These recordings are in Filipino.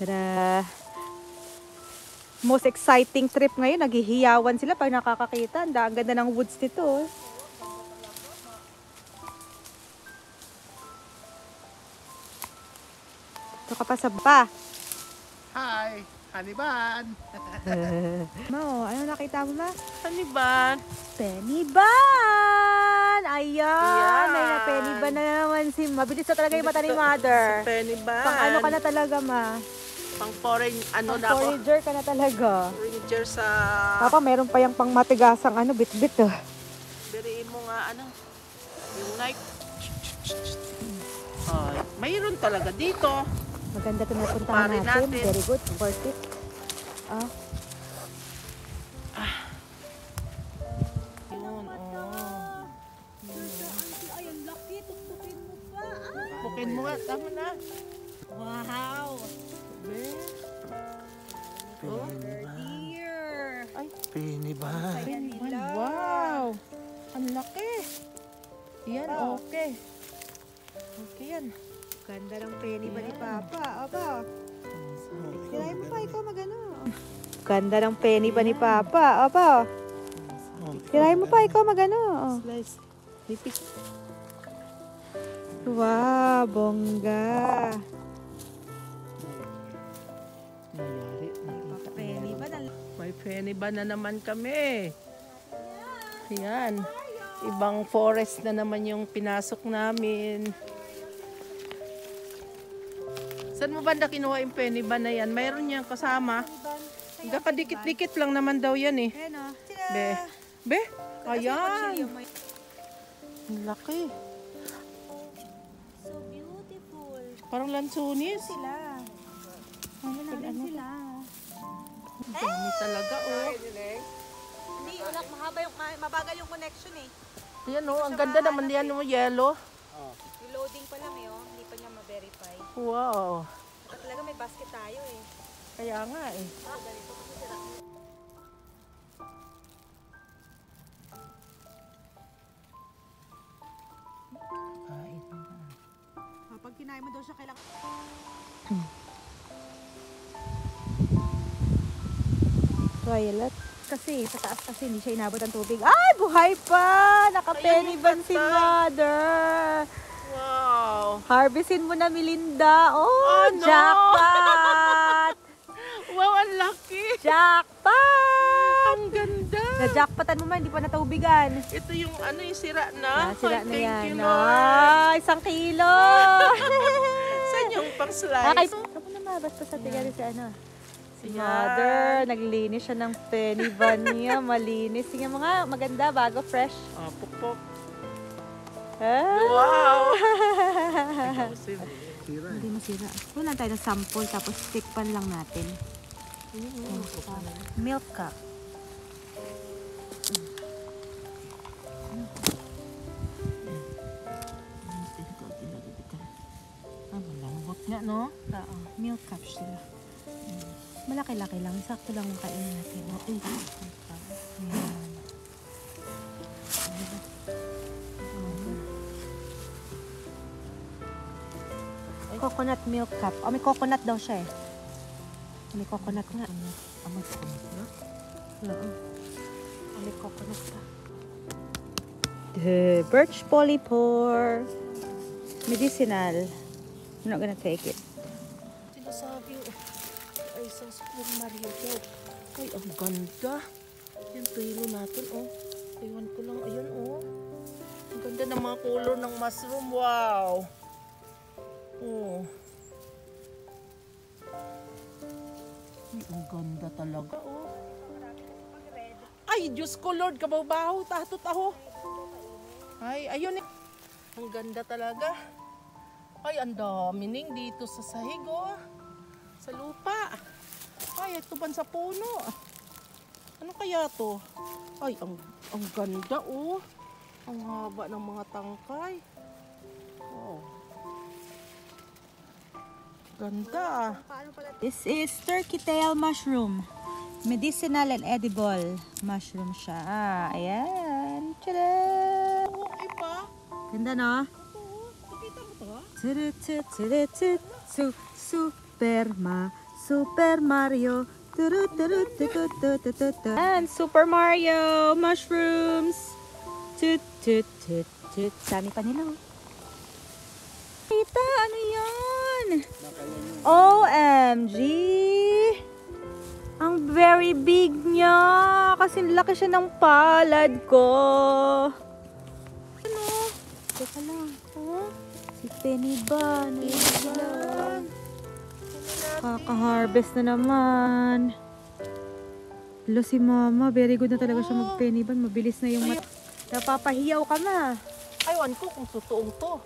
Tada! Most exciting trip ngayon. Naghihiyawan sila pag nakakakita. Ang ganda ng woods nito. Ito ka pa sa ba? Hi! Haniban! Mao, ano nakita mo ba? Haniban! Pennyban! Ayan! Ayan. Ay, Pennyban na naman si mabilis na talaga yung mata ni Mother. Si Pennyban. Pang ano ka na talaga, ma? Pang foreign, ano Pang na ako? forager ka na talaga. Forager sa... Papa, meron pa yung pang matigasang ano, bit-bit. Biriin mo nga, ano? Yung knife. Ay, mayroon talaga dito. Maganda ito napuntahan Pare natin. natin. Very good. Worth it. Ah. Yun, oh. Ay, ang laki. Tuktukin mo pa. Bukin mo nga, tama na. Wow. Oh. Dear. Ay, Pennyban. Pennyban. wow. Ang laki. Yan, Wow. okay. Okay yan. Ganda ng Pennyban ni Papa. Aba. Kirahin mo pa ikaw magano. Ganda ng Pennyban ni Papa. Aba. Kirahin mo pa ikaw magano. Slice. Nipis. Wow, bongga. Nangyari. Nakita mo. Pennyban. May Pennyban na naman kami. Yan. Ibang forest na naman yung pinasok namin. Saan mo banda kinuha yung Pennyban na yan? Mayroon niyang kasama. Kakadikit-dikit lang naman daw yan eh. Ayan o. Be. Be? Ayan. Ang laki. So beautiful. Parang lansunis. Sila. Ano sila? Ang dami talaga oh. Hindi, mabagal yung connection eh. Ayan oh, ang ganda naman yan oh, yellow. Reloading pa lang eh, oh. Hindi pa niya ma-verify. Wow. At talaga may basket tayo eh. Kaya nga eh. Ganito kasi sila. Pag kinain mo daw siya kailangan... Toilet. Kasi sa taas kasi hindi siya inabot ang tubig. Ay, buhay pa! Naka-Pennyban si Mother! Wow. Harvestin mo na, Melinda. Oh, Oh, no! jackpot! Wow, ang laki. Jackpot! Ang ganda. Na-jackpotan mo man, hindi pa nataubigan. Ito yung ano yung sira na. Sira Ay, na thank yan. you, Lord. Ay, 1 kilo! Saan yung pang Ay, slice? ako naman, basta sa tigari si ano. Si Yan. Mother, naglinis siya ng Pennyban niya. Malinis. Sige mga maganda, bago, fresh. Oh, pukpok. Ah. Wow. Hindi masira. Kunan tayo ng sample, tapos stick pan lang natin. Milk cup. Malambot nga, no? Oo, milk cup sila. Malaki-laki lang. Sakto lang ang kainin natin. Ayan. Coconut milk cup. Oh, may coconut daw siya eh. May coconut nga. May coconut na? Oo. Oh, may coconut pa. The birch polypore. Medicinal. I'm not gonna take it. Sinasabi yung ay isang spoon Mario Dog. Ay, ang ganda. Yung tulo natin, oh. Ewan ko lang, ayun, oh. Ang ganda ng mga color ng mushroom. Wow. Oh. Ay, ang ganda talaga, oh. Ay, Diyos ko, Lord, kabaw-baho, tatot ako. Ay, ayun eh. Ang ganda talaga. Ay, ang dami ning dito sa sahig, oh. Sa lupa. Ay, ito ban sa puno. Ano kaya to? Ay, ang ganda, oh. Ang haba ng mga tangkay. Oh. Ganda. This is turkey tail mushroom. Medicinal and edible mushroom siya. Ayan. Tada! Oo, iba. Ganda, no? Oo, nakita mo to? Super Super Mario. And Super Mario mushrooms. Dami pa nila. Tita, ano yan? OMG! Ang very big niya. Kasi laki siya ng palad ko. Ano? Teka lang. Oh, si Penny ba? Kaka-harvest na naman. Hello si Mama. Very good na talaga siya mag-penny ban. Mabilis na yung napapahiyaw ka na. Aywan ko kung totoong to.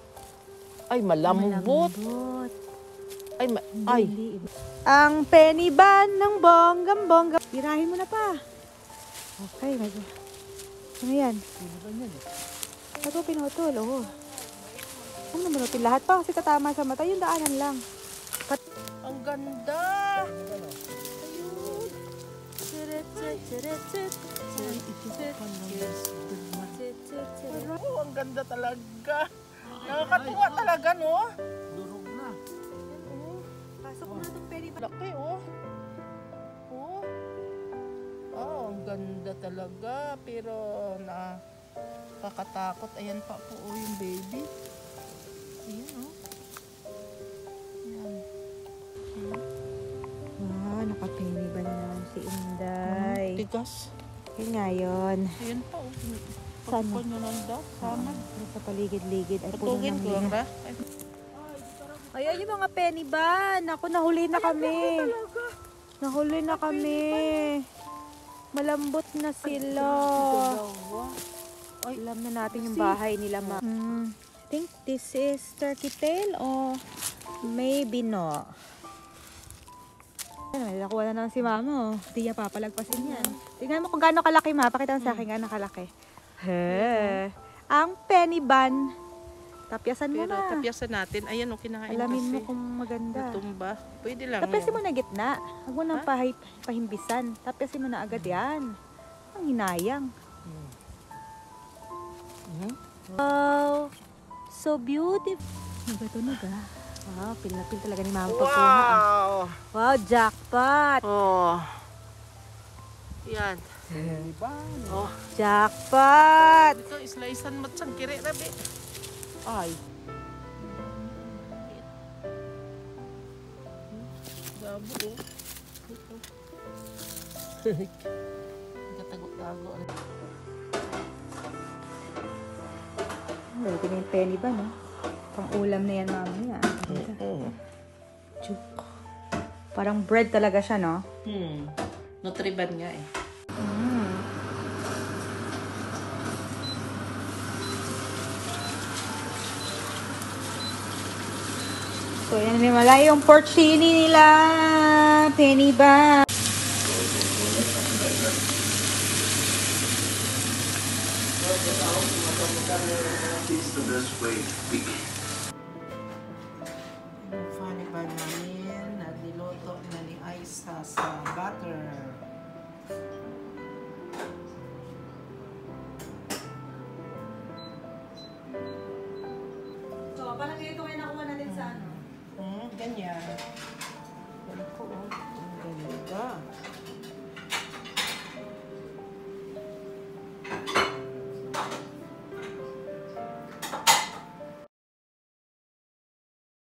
Ay, malambot. Ay, Ang penny ban ng bonggam-bongga. Tirahin mo na pa. Okay, medyo. Ano yan? Ito pinutol, oh. Huwag na manutin lahat pa kasi tatama sa mata. Yung daanan lang. Ang ganda. Oh, ang ganda talaga. Nakakatuwa talaga, no? Pasok mo na itong penny ban. Laki, oh. Oh. Oh, ang ganda talaga. Pero nakakatakot. Ayan pa po, oh, yung baby. Ayan, oh. Ayan. Wow, naka-penny ban na naman si Inday. Tigas. Yun nga yun. Ayan pa, oh. Saan na? Pagpon nyo nanda. Sama. Sa paligid-ligid ay puno Patugin ng ko, liha. ang ra. Ayan yung mga penny ban. Ako, nahuli na kami. Nahuli na kami. Malambot na sila. Alam na natin yung bahay nila, ma. I think this is turkey tail or maybe no. May nakuha na naman si Mama. Hindi niya papalagpasin yan. Tingnan mo kung gaano kalaki, ma. Pakita mo sa akin gaano kalaki. He. Ang penny ban. Tapyasan mo Pero na. tapyasan natin. Ayan, o, kinakain Alamin kasi. mo kung maganda. Natumba. Pwede lang Tapyasin yan. mo na gitna. Huwag mo nang pahimbisan. Tapyasin mo na agad yan. Ang hinayang. Wow. So beautiful. Nagatunog ah. Wow, pil na pil talaga ni Mama pagkuha. Wow! Wow, jackpot. Oh. Yan. Oh. Jackpot. Ito, islaisan mo siyang kiri, rabi. Ay. Gabo, oh. Gatago-tago. Ito na yung penny ba, no? Pang ulam na yan, mamaya. Juk. Parang bread talaga siya, no? Nutriban nga eh. So, yan may malayong porcini nila. Penny ba? It's the best way to begin. Yung funny ba namin na niloto na ni Aisa sa butter. So, parang ganito kayo nakuha natin sa ano? Ganyan.